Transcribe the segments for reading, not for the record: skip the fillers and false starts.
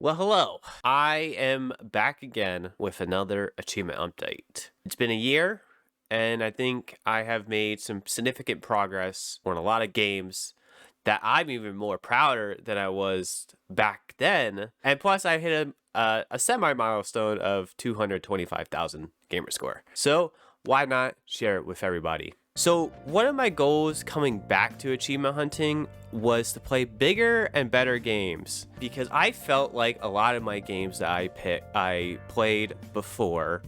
Well, hello. I am back again with another achievement update. It's been a year, and I think I have made some significant progress on a lot of games that I'm even more prouder than I was back then. And plus, I hit a semi milestone of 225,000 gamer score. So, why not share it with everybody? So, one of my goals coming back to achievement hunting was to play bigger and better games because I felt like a lot of my games that I played before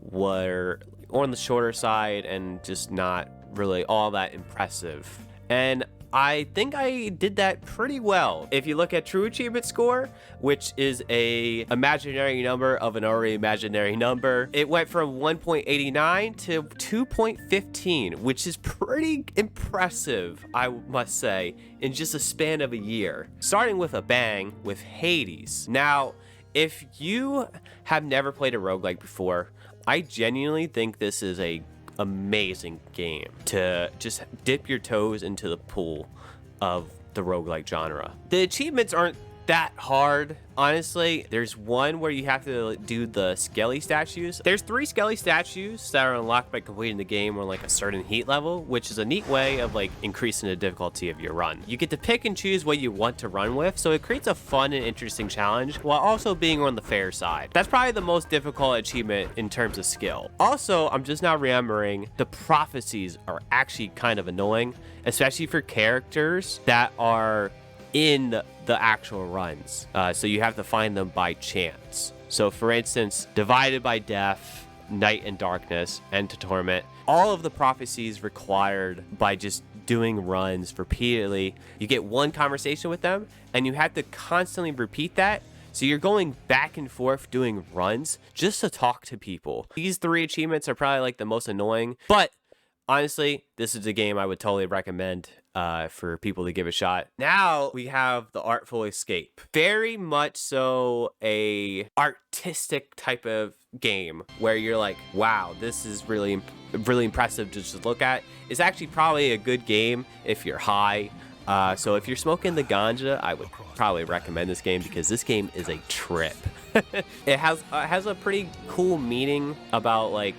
were on the shorter side and just not really all that impressive. And I think I did that pretty well. If you look at true achievement score, which is a imaginary number of an already imaginary number, it went from 1.89 to 2.15, which is pretty impressive, I must say, in just a span of a year. Starting with a bang with Hades. Now, if you have never played a roguelike before, I genuinely think this is a amazing game to just dip your toes into the pool of the roguelike genre. The achievements aren't that hard, honestly. There's one where you have to do the skelly statues. There's 3 skelly statues that are unlocked by completing the game on like a certain heat level, which is a neat way of like increasing the difficulty of your run. You get to pick and choose what you want to run with, so it creates a fun and interesting challenge while also being on the fair side. That's probably the most difficult achievement in terms of skill. Also, I'm just now remembering the prophecies are actually kind of annoying, especially for characters that are in the actual runs. So you have to find them by chance. So for instance, Divided by Death, Night and Darkness, End to Torment, all of the prophecies required by just doing runs repeatedly. You get one conversation with them and you have to constantly repeat that. So you're going back and forth doing runs just to talk to people. These 3 achievements are probably like the most annoying, but honestly, this is a game I would totally recommend for people to give a shot. Now we have the Artful Escape. Very much so a artistic type of game where you're like, wow, this is really impressive to just look at. It's actually probably a good game if you're high. So if you're smoking the ganja, I would probably recommend this game because this game is a trip. It has a pretty cool meaning about like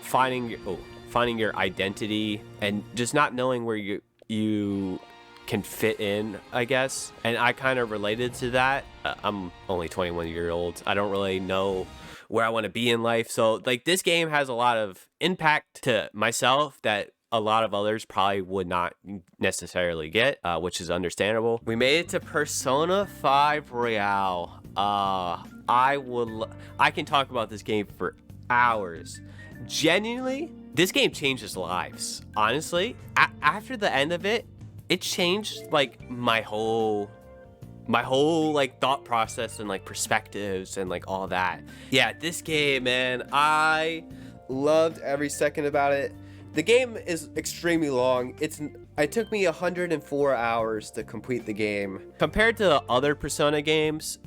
finding your identity and just not knowing where you can fit in, I guess. And I kind of related to that. I'm only 21 years old. I don't really know where I want to be in life. So like this game has a lot of impact to myself that a lot of others probably would not necessarily get, which is understandable. We made it to Persona 5 Royale. I can talk about this game for hours. Genuinely, this game changes lives. Honestly, after the end of it, it changed like my whole like thought process and like perspectives and like all that. Yeah, this game, man, I loved every second about it. The game is extremely long. It took me 104 hours to complete the game. Compared to the other Persona games,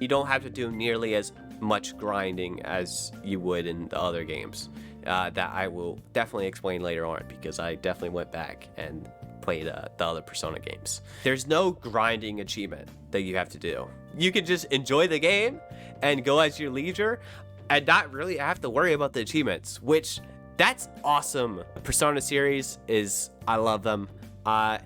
you don't have to do nearly as much grinding as you would in the other games. That I will definitely explain later on because I definitely went back and played the other Persona games. There's no grinding achievement that you have to do. You can just enjoy the game and go at your leisure and not really have to worry about the achievements, which that's awesome. The Persona series I love them. I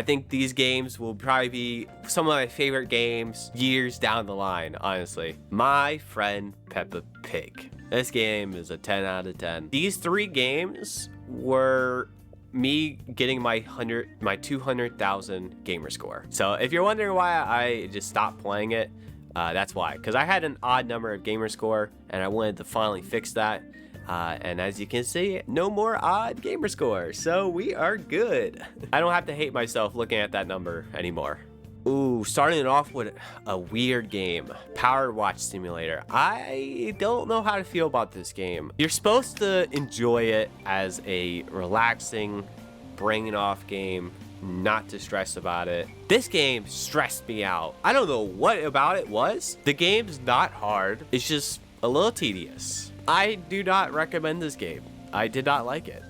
think these games will probably be some of my favorite games years down the line, honestly. My Friend Peppa Pig. This game is a 10 out of 10. These 3 games were me getting my 200,000 gamer score. So if you're wondering why I just stopped playing it, that's why. Because I had an odd number of gamer score and I wanted to finally fix that. And as you can see, no more odd gamer score, so we are good. I don't have to hate myself looking at that number anymore. Ooh, starting it off with a weird game, Power Watch Simulator. I don't know how to feel about this game. You're supposed to enjoy it as a relaxing, brain off game, not to stress about it. This game stressed me out. I don't know what about it was. The game's not hard, it's just a little tedious. I do not recommend this game. I did not like it.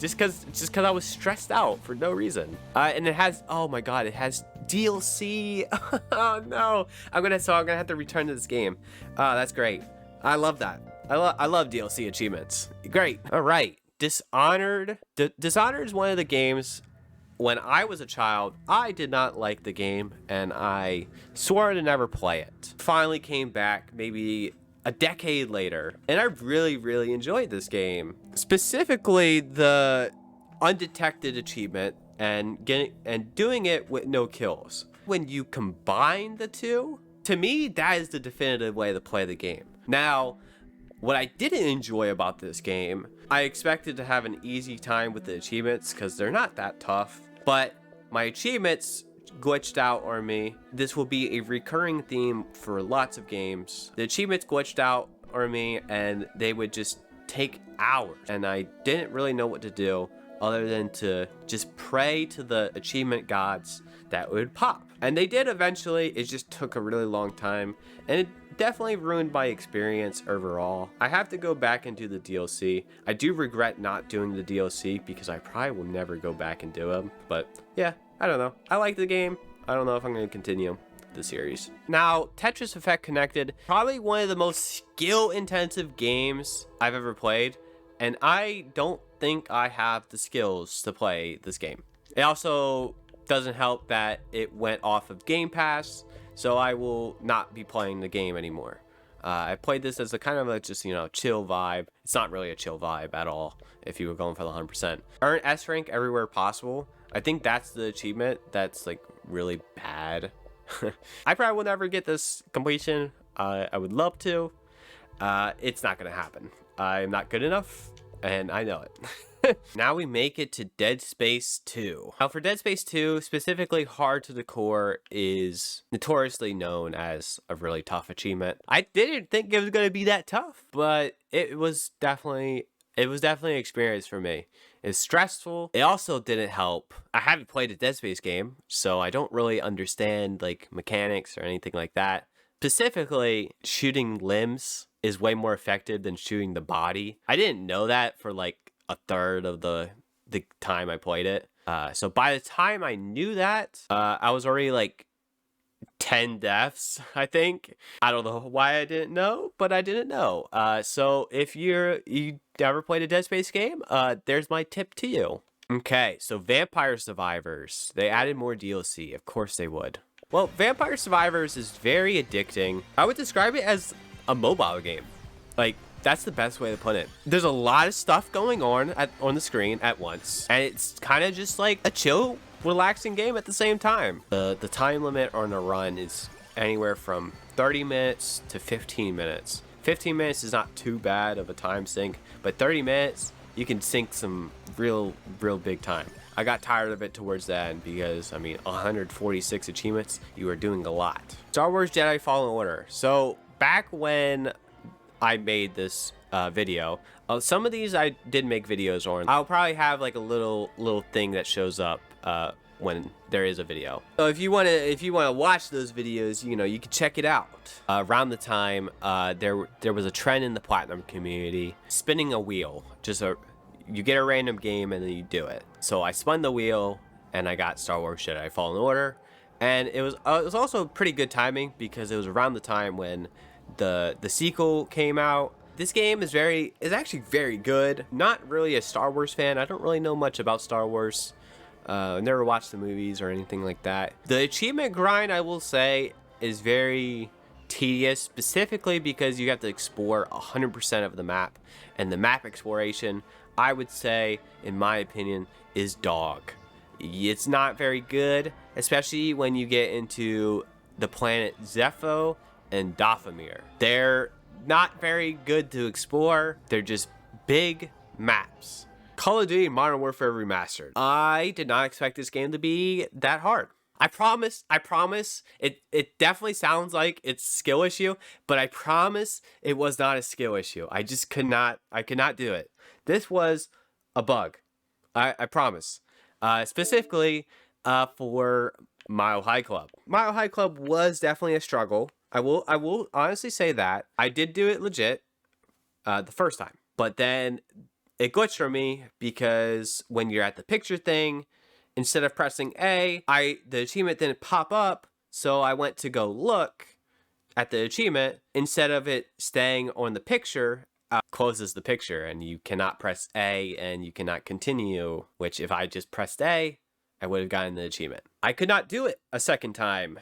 just because I was stressed out for no reason. And it has, oh my god, it has DLC. Oh no, I'm gonna have to return to this game. That's great. I love that. I love DLC achievements. Great. All right, Dishonored. Dishonored is one of the games. When I was a child, I did not like the game, and I swore to never play it. Finally came back maybe a decade later, and I really, really enjoyed this game. Specifically, the undetected achievement and doing it with no kills. When you combine the two, to me, that is the definitive way to play the game. Now, what I didn't enjoy about this game, I expected to have an easy time with the achievements because they're not that tough, but my achievements glitched out on me. This will be a recurring theme for lots of games. The achievements glitched out on me and they would just take hours, and I didn't really know what to do other than to just pray to the achievement gods that would pop. And they did eventually. It just took a really long time, and it definitely ruined my experience overall. I have to go back and do the DLC. I do regret not doing the DLC because I probably will never go back and do them. But yeah, I don't know. I like the game. I don't know if I'm going to continue the series. Now, Tetris Effect Connected, probably one of the most skill-intensive games I've ever played, and I don't think I have the skills to play this game. It also doesn't help that it went off of Game Pass, so I will not be playing the game anymore. I played this as a kind of a just, chill vibe. It's not really a chill vibe at all if you were going for the 100%. Earn S rank everywhere possible. I think that's the achievement that's like really bad. I probably will never get this completion. I would love to. It's not gonna happen. I'm not good enough, and I know it. Now we make it to Dead Space 2. Now for Dead Space 2, specifically Hard to the Core is notoriously known as a really tough achievement. I didn't think it was going to be that tough, but it was definitely an experience for me. It's stressful. It also didn't help. I haven't played a Dead Space game, so I don't really understand like mechanics or anything like that. Specifically, shooting limbs is way more effective than shooting the body. I didn't know that for like a third of the time I played it. So by the time I knew that, I was already like 10 deaths, I think. I don't know why I didn't know, but I didn't know. So if you ever played a Dead Space game, there's my tip to you. Okay, so Vampire Survivors. They added more DLC. Of course they would. Well, Vampire Survivors is very addicting. I would describe it as a mobile game. Like, that's the best way to put it. There's a lot of stuff going on the screen at once, and it's kind of just like a chill, relaxing game at the same time. The time limit on a run is anywhere from 30 minutes to 15 minutes. 15 minutes is not too bad of a time sink, but 30 minutes, you can sink some real big time. I got tired of it towards the end because, 146 achievements, you are doing a lot. Star Wars Jedi Fallen Order. So back when I made this video, some of these I did make videos on. I'll probably have like a little thing that shows up when there is a video. So if you want to watch those videos, you can check it out. Around the time there was a trend in the Platinum community, spinning a wheel. You get a random game and then you do it. So I spun the wheel and I got Star Wars Jedi Fallen Order, and it was also pretty good timing because it was around the time when the sequel came out. This game is actually very good. Not really a Star Wars fan. I don't really know much about Star Wars. I never watched the movies or anything like that. The achievement grind, I will say, is very tedious, specifically because you have to explore 100% of the map, and the map exploration, I would say, in my opinion, is dog. It's not very good, especially when you get into the planet Zepho and Dathomir. They're not very good to explore. They're just big maps. Call of Duty Modern Warfare Remastered. I did not expect this game to be that hard. I promise. It definitely sounds like it's a skill issue, but I promise it was not a skill issue. I could not do it. This was a bug. I promise. Specifically for Mile High Club. Mile High Club was definitely a struggle. I will honestly say that. I did do it legit the first time, but then it glitched for me because when you're at the picture thing, instead of pressing A, the achievement didn't pop up, so I went to go look at the achievement. Instead of it staying on the picture, closes the picture, and you cannot press A and you cannot continue, which if I just pressed A, I would have gotten the achievement. I could not do it a second time.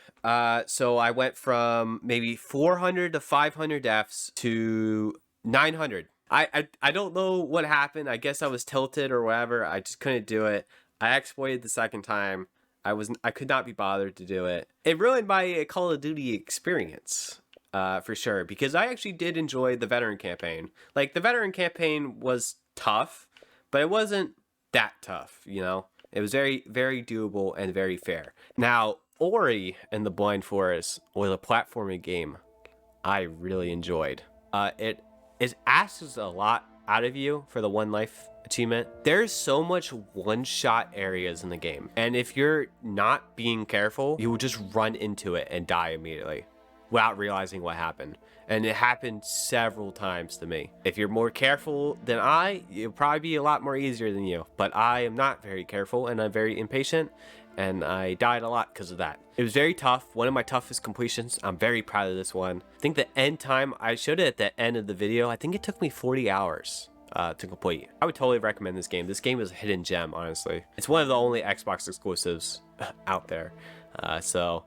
So I went from maybe 400 to 500 deaths to 900. I don't know what happened. I guess I was tilted or whatever. I just couldn't do it. I exploited the second time. I could not be bothered to do it. It ruined my Call of Duty experience, for sure, because I actually did enjoy the veteran campaign. Like, the veteran campaign was tough, but it wasn't that tough, you know? It was very, very doable and very fair. Now, Ori and the Blind Forest was a platforming game I really enjoyed. It asks a lot out of you for the one life achievement. There's so much one-shot areas in the game, and if you're not being careful, you will just run into it and die immediately without realizing what happened. And it happened several times to me. If you're more careful than it'll probably be a lot more easier than you. But I am not very careful, and I'm very impatient, and I died a lot because of that. It was very tough. One of my toughest completions. I'm very proud of this one. I think the end time, I showed it at the end of the video. I think it took me 40 hours to complete. I would totally recommend this game. This game is a hidden gem, honestly. It's one of the only Xbox exclusives out there. So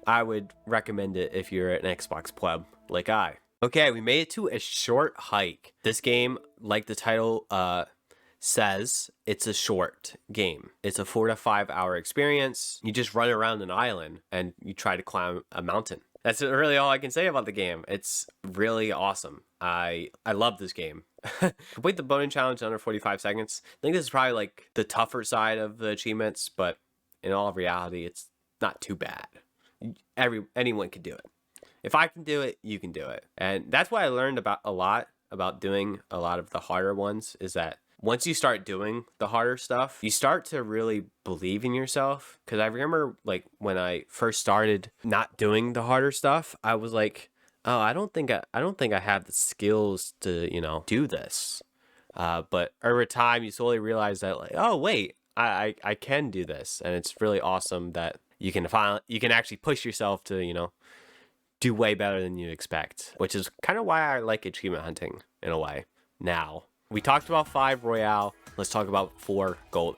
I would recommend it if you're an Xbox pleb like I. Okay, we made it to a short hike. This game, like the title says, it's a short game. It's a 4 to 5 hour experience. You just run around an island and you try to climb a mountain. That's really all I can say about the game. It's really awesome. I love this game. Complete the Bone Challenge in under 45 seconds. I think this is probably like the tougher side of the achievements, but in all reality, it's not too bad. Anyone can do it. If I can do it, you can do it. And that's what I learned a lot about doing a lot of the harder ones, is that once you start doing the harder stuff, you start to really believe in yourself. Because I remember, like, when I first started not doing the harder stuff, I was like, oh, I don't think I have the skills to, you know, do this. But over time, you slowly realize that, like, oh wait, I can do this, and it's really awesome that you can actually push yourself to, you know, do way better than you expect, which is kind of why I like achievement hunting in a way. Now, we talked about 5 Royale. Let's talk about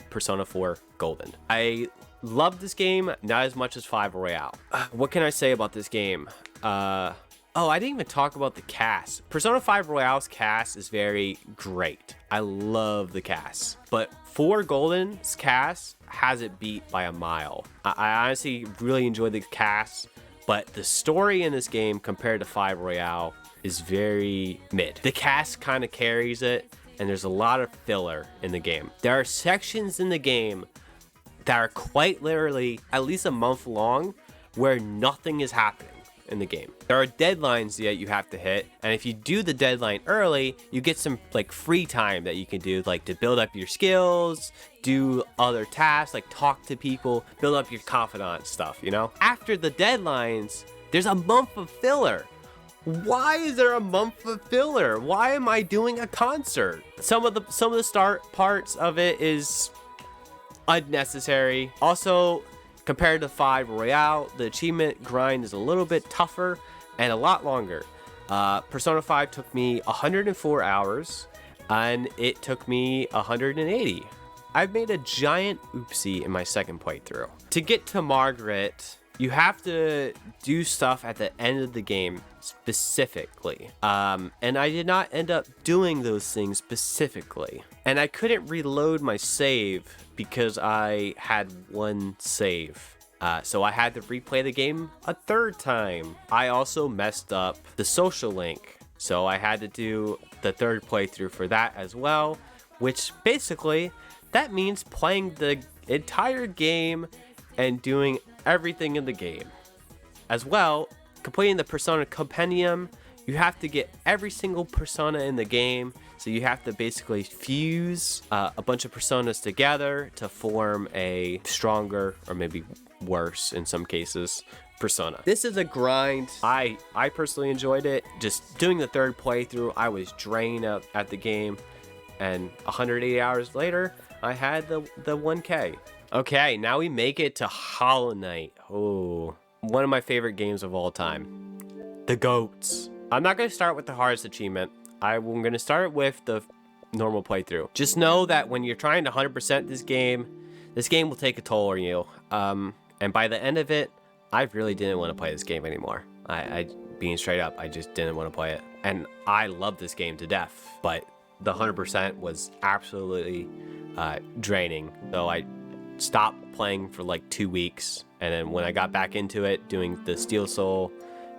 Persona 4 Golden. I love this game, not as much as 5 Royale. What can I say about this game? Oh, I didn't even talk about the cast. Persona 5 Royale's cast is very great. I love the cast. But 4 Golden's cast has it beat by a mile. I honestly really enjoyed the cast, but the story in this game compared to 5 Royale is very mid. The cast kind of carries it, and there's a lot of filler in the game. There are sections in the game that are quite literally at least a month long where nothing is happening in the game. There are deadlines that you have to hit, and if you do the deadline early, you get some like free time that you can do, like to build up your skills, do other tasks, like talk to people, build up your confidant stuff, you know? After the deadlines, there's a month of filler. Why is there a month of filler? Why am I doing a concert? Some of the start parts of it is unnecessary. Also, compared to 5 Royale, the achievement grind is a little bit tougher and a lot longer. Persona 5 took me 104 hours, and it took me 180. I've made a giant oopsie in my second playthrough. To get to Margaret, you have to do stuff at the end of the game specifically. And I did not end up doing those things specifically. And I couldn't reload my save because I had one save. So I had to replay the game a third time. I also messed up the social link. So I had to do the third playthrough for that as well, which basically that means playing the entire game and doing everything in the game. As well, completing the Persona Compendium, you have to get every single persona in the game. So you have to basically fuse a bunch of personas together to form a stronger, or maybe worse in some cases, persona. This is a grind. I personally enjoyed it. Just doing the third playthrough, I was drained out at the game, and 180 hours later, I had the 1K. Okay, now we make it to Hollow Knight. Oh, one of my favorite games of all time. The GOATs. I'm not going to start with the hardest achievement. I'm going to start with the normal playthrough. Just know that when you're trying to 100% this game will take a toll on you. And by the end of it, I really didn't want to play this game anymore. I being straight up, I just didn't want to play it. And I love this game to death, but the 100% was absolutely draining. So I stopped playing for like 2 weeks. And then when I got back into it, doing the Steel Soul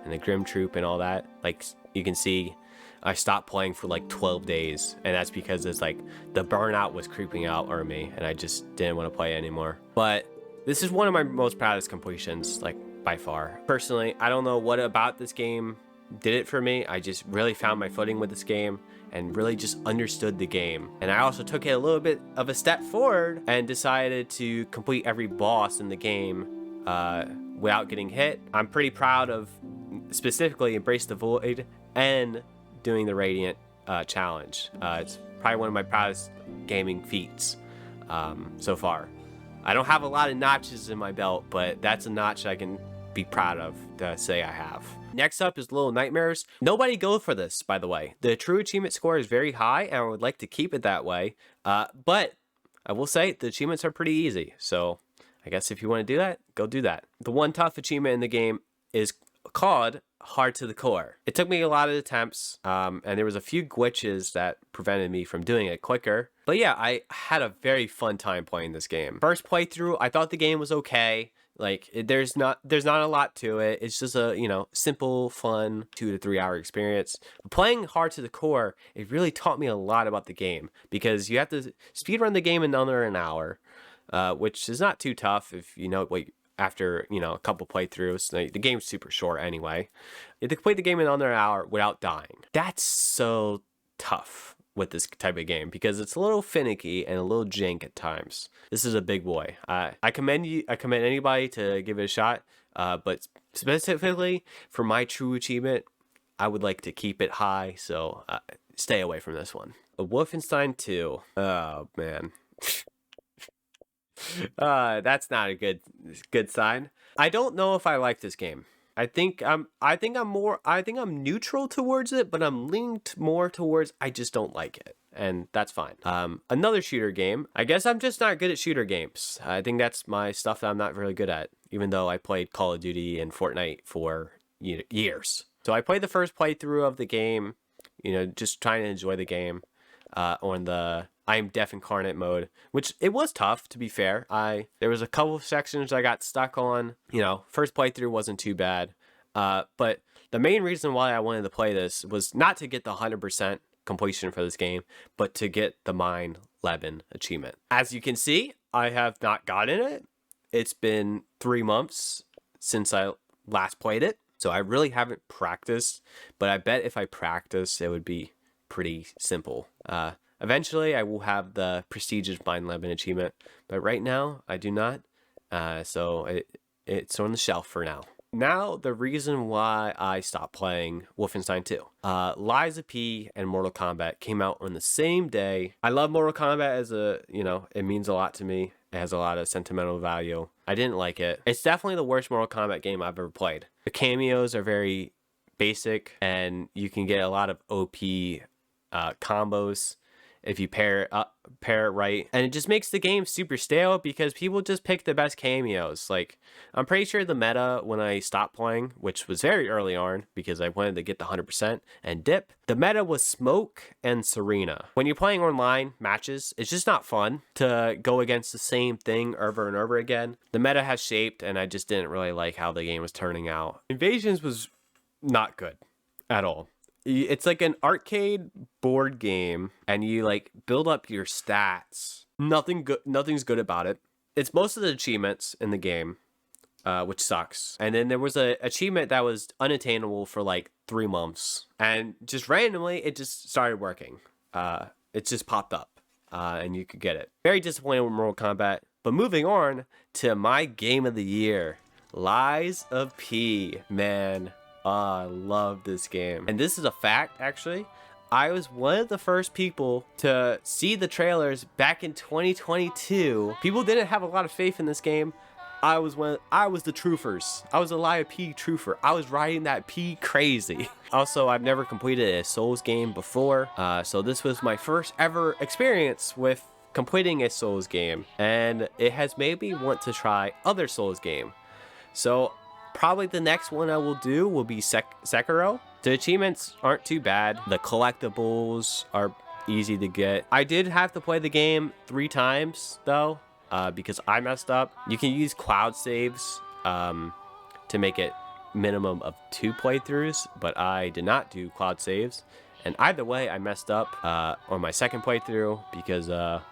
and the Grim Troop and all that, like you can see, I stopped playing for like 12 days, and that's because it's like the burnout was creeping out on me, and I just didn't want to play anymore. But this is one of my most proudest completions, like by far. Personally, I don't know what about this game did it for me. I just really found my footing with this game and really just understood the game. And I also took it a little bit of a step forward and decided to complete every boss in the game without getting hit. I'm pretty proud of specifically Embrace the Void and doing the Radiant challenge. It's probably one of my proudest gaming feats so far. I don't have a lot of notches in my belt, but that's a notch I can be proud of to say I have. Next up is Little Nightmares. Nobody go for this, by the way. The true achievement score is very high, and I would like to keep it that way. But I will say the achievements are pretty easy, so I guess if you want to do that, go do that. The one tough achievement in the game is called Hard to the Core. It took me a lot of attempts, and there was a few glitches that prevented me from doing it quicker. But yeah, I had a very fun time playing this game. First playthrough, I thought the game was okay. Like there's not a lot to it. It's just a, simple, fun 2 to 3 hour experience. But playing Hard to the Core, it really taught me a lot about the game because you have to speedrun the game in under an hour, which is not too tough if you know what. After a couple playthroughs, the game's super short anyway. You have to complete the game in under an hour without dying. That's so tough with this type of game because it's a little finicky and a little jank at times. This is a big boy. I commend anybody to give it a shot. But specifically for my true achievement, I would like to keep it high. So stay away from this one. Wolfenstein 2. Oh man. That's not a good sign. I don't know if I like this game. I think I'm neutral towards it, but I'm linked more towards I just don't like it, and that's fine. Another shooter game. I guess I'm just not good at shooter games. I think that's my stuff that I'm not really good at, even though I played Call of Duty and Fortnite for years. So I played the first playthrough of the game, just trying to enjoy the game on the I am Death Incarnate mode, which it was tough, to be fair. There was a couple of sections I got stuck on. First playthrough wasn't too bad. But the main reason why I wanted to play this was not to get the 100% completion for this game, but to get the Mine 11 achievement. As you can see, I have not gotten it. It's been 3 months since I last played it, so I really haven't practiced, but I bet if I practice, it would be pretty simple. Eventually, I will have the prestigious Mine 11 achievement, but right now, I do not. So it's on the shelf for now. Now, the reason why I stopped playing Wolfenstein 2. Lies of P and Mortal Kombat came out on the same day. I love Mortal Kombat as it means a lot to me. It has a lot of sentimental value. I didn't like it. It's definitely the worst Mortal Kombat game I've ever played. The cameos are very basic, and you can get a lot of OP combos if you pair it right, and it just makes the game super stale because people just pick the best cameos. Like, I'm pretty sure the meta when I stopped playing, which was very early on because I wanted to get the 100% and dip, the meta was Smoke and Serena. When you're playing online matches, it's just not fun to go against the same thing over and over again. The meta has shaped, and I just didn't really like how the game was turning out. Invasions was not good at all. It's like an arcade board game, and you like build up your stats. Nothing's good about it. It's most of the achievements in the game, which sucks. And then there was a achievement that was unattainable for like 3 months, and just randomly it just started working. It just popped up, and you could get it. Very disappointed with Mortal Kombat. But moving on to my game of the year, Lies of P. Man. I love this game. And this is a fact, actually. I was one of the first people to see the trailers back in 2022. People didn't have a lot of faith in this game. I was the truthers. I was a Liar P truther. I was riding that P crazy. Also, I've never completed a Souls game before, so this was my first ever experience with completing a Souls game, and it has made me want to try other Souls game. So probably the next one I will do will be Sekiro. The achievements aren't too bad. The collectibles are easy to get. I did have to play the game 3 times though, because I messed up. You can use cloud saves to make it minimum of 2 playthroughs, but I did not do cloud saves. And either way, I messed up on my second playthrough because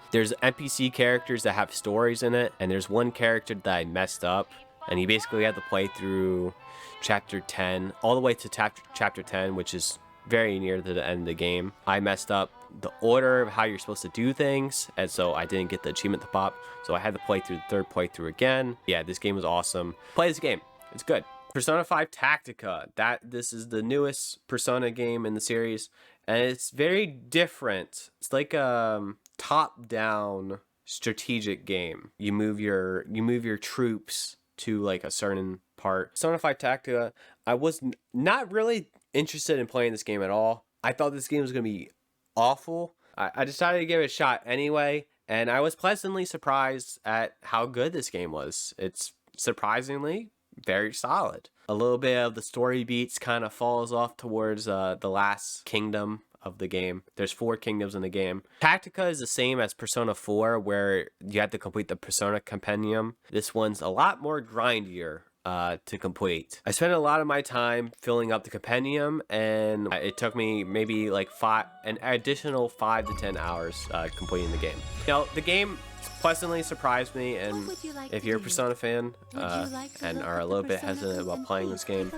there's NPC characters that have stories in it, and there's one character that I messed up, and you basically have to play through chapter 10 all the way to chapter 10, which is very near to the end of the game. I messed up the order of how you're supposed to do things, and so I didn't get the achievement to pop, so I had to play through the 3rd playthrough again. Yeah, this game was awesome. Play this game, it's good. Persona 5 Tactica. This is the newest Persona game in the series, and it's very different. It's like a top-down strategic game. You move your troops to like a certain part. Persona 5 Tactica, I was not really interested in playing this game at all. I thought this game was going to be awful. I decided to give it a shot anyway, and I was pleasantly surprised at how good this game was. It's surprisingly very solid. A little bit of the story beats kind of falls off towards the last kingdom of the game. There's 4 kingdoms in the game. Tactica is the same as Persona 4, where you have to complete the Persona Compendium. This one's a lot more grindier to complete. I spent a lot of my time filling up the compendium, and it took me maybe like an additional 5 to 10 hours completing the game. You know, the game pleasantly surprised me, and if you're a Persona fan and are a little bit hesitant about playing this game,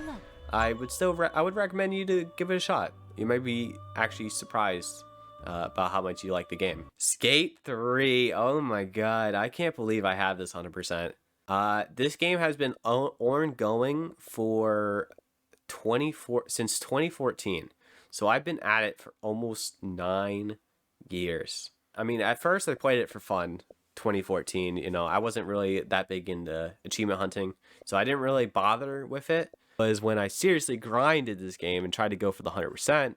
I would recommend you to give it a shot. You might be actually surprised about how much you like the game. Skate 3, oh my god, I can't believe I have this 100%. This game has been ongoing for since 2014, so I've been at it for almost 9 years. I mean, at first I played it for fun. 2014, you know, I wasn't really that big into achievement hunting, so I didn't really bother with it. But is when I seriously grinded this game and tried to go for the 100%,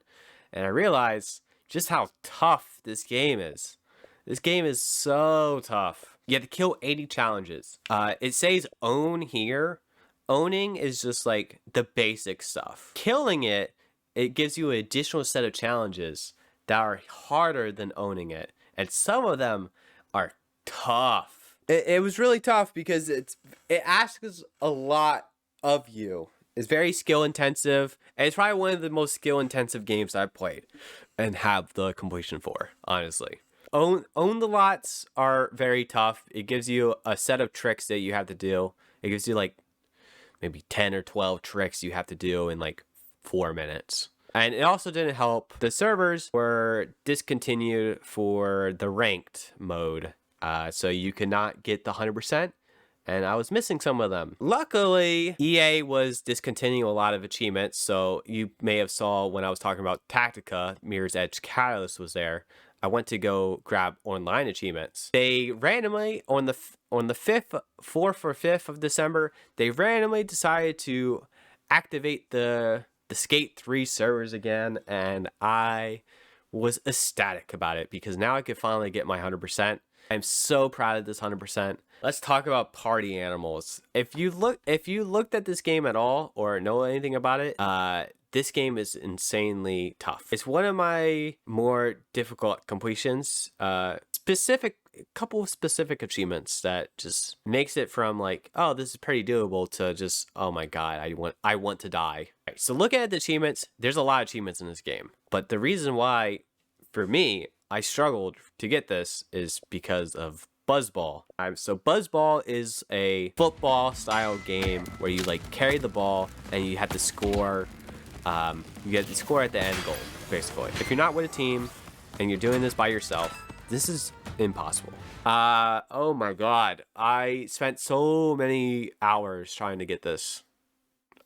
and I realized just how tough this game is. This game is so tough. You have to kill 80 challenges. It says own here. Owning is just like the basic stuff. Killing it gives you an additional set of challenges that are harder than owning it, and some of them are tough. It was really tough because it asks a lot of you. It's very skill intensive, and it's probably one of the most skill intensive games I've played and have the completion for, honestly. Own the lots are very tough. It gives you a set of tricks that you have to do. It gives you like maybe 10 or 12 tricks you have to do in like 4 minutes. And it also didn't help. The servers were discontinued for the ranked mode. So you could not get the 100%, and I was missing some of them. Luckily, EA was discontinuing a lot of achievements, so you may have saw when I was talking about Tactica, Mirror's Edge Catalyst was there. I went to go grab online achievements. They randomly, on the 4th or 5th of December, they randomly decided to activate the Skate 3 servers again, and I was ecstatic about it because now I could finally get my 100%. I'm so proud of this 100%. Let's talk about party animals. If you looked at this game at all or know anything about it, this game is insanely tough. It's one of my more difficult completions. Couple of specific achievements that just makes it from like, oh, this is pretty doable to just, oh my god, I want to die. Right, so looking at the achievements, there's a lot of achievements in this game, but the reason why, for me, I struggled to get this is because of Buzzball. So Buzzball is a football style game where you like carry the ball and you have to score. You get to score at the end goal, basically. If you're not with a team and you're doing this by yourself, this is impossible. Oh my god. I spent so many hours trying to get this.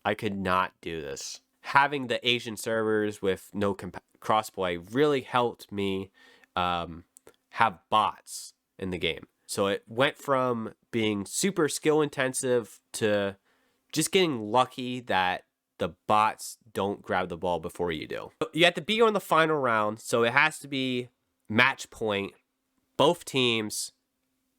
I could not do this. having the Asian servers with no crossplay really helped me have bots in the game. So it went from being super skill intensive to just getting lucky that the bots don't grab the ball before you do. You have to be on the final round, so it has to be match point, both teams,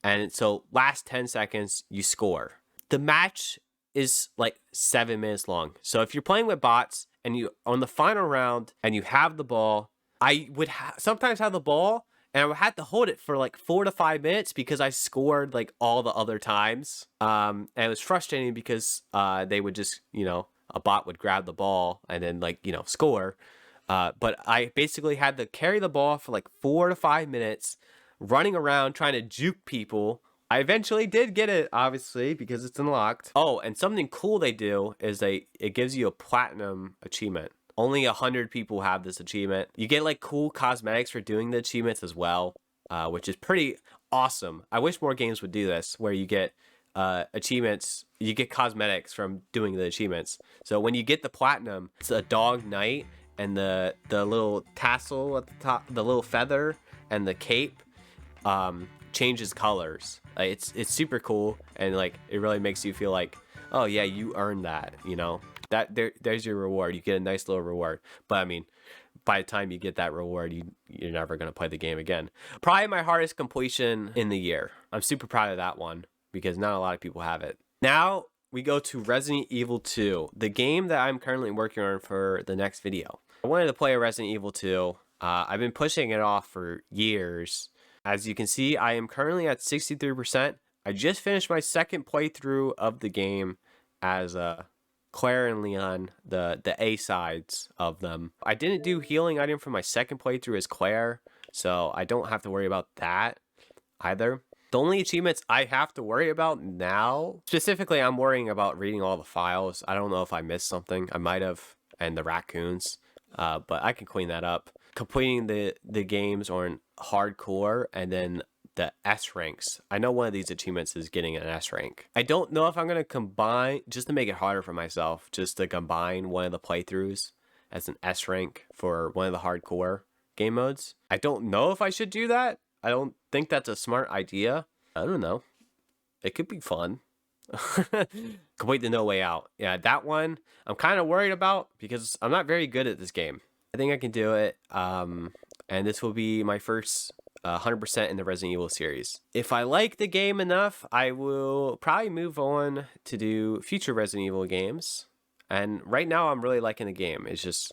and so last 10 seconds you score. The match is like 7 minutes long. So if you're playing with bots and you on the final round and you have the ball, I would sometimes have the ball and I would have to hold it for like 4 to 5 minutes because I scored like all the other times. And it was frustrating because they would just, a bot would grab the ball and then like, score. But I basically had to carry the ball for like 4 to 5 minutes, running around trying to juke people. I eventually did get it, obviously, because it's unlocked. Oh, and something cool they do is it gives you a platinum achievement. Only 100 people have this achievement. You get like cool cosmetics for doing the achievements as well, which is pretty awesome. I wish more games would do this, where you get achievements, you get cosmetics from doing the achievements. So when you get the platinum, it's a dog knight, and the little tassel at the top, the little feather, and the cape changes colors. It's super cool, and like it really makes you feel like, oh yeah, you earned that, that there's your reward. You get a nice little reward. But I mean, by the time you get that reward, you're never going to play the game again. Probably my hardest completion in the year. I'm super proud of that one because not a lot of people have it. Now we go to Resident Evil 2, the game that I'm currently working on for the next video. I wanted to play a Resident Evil 2. I've been pushing it off for years. As you can see, I am currently at 63%. I just finished my second playthrough of the game as Claire and Leon, the A sides of them. I didn't do healing item for my second playthrough as Claire, so I don't have to worry about that either. The only achievements I have to worry about now, specifically I'm worrying about reading all the files. I don't know if I missed something. I might have, and the raccoons, but I can clean that up. Completing the games on hardcore and then the S ranks. I know one of these achievements is getting an S rank. I don't know if I'm going to combine, just to make it harder for myself, just to combine one of the playthroughs as an S rank for one of the hardcore game modes. I don't know if I should do that. I don't think that's a smart idea. I don't know. It could be fun. Complete the No Way Out. Yeah, that one I'm kind of worried about because I'm not very good at this game. I think I can do it. And this will be my first 100% in the Resident Evil series. If I like the game enough, I will probably move on to do future Resident Evil games. And right now, I'm really liking the game. It's just,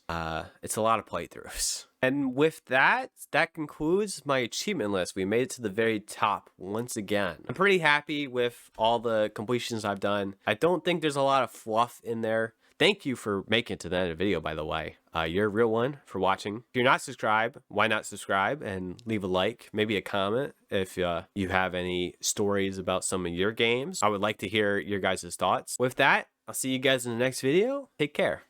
it's a lot of playthroughs. And with that, that concludes my achievement list. We made it to the very top once again. I'm pretty happy with all the completions I've done. I don't think there's a lot of fluff in there. Thank you for making it to the end of the video, by the way. You're a real one for watching. If you're not subscribed, why not subscribe and leave a like, maybe a comment if you have any stories about some of your games. I would like to hear your guys' thoughts. With that, I'll see you guys in the next video. Take care.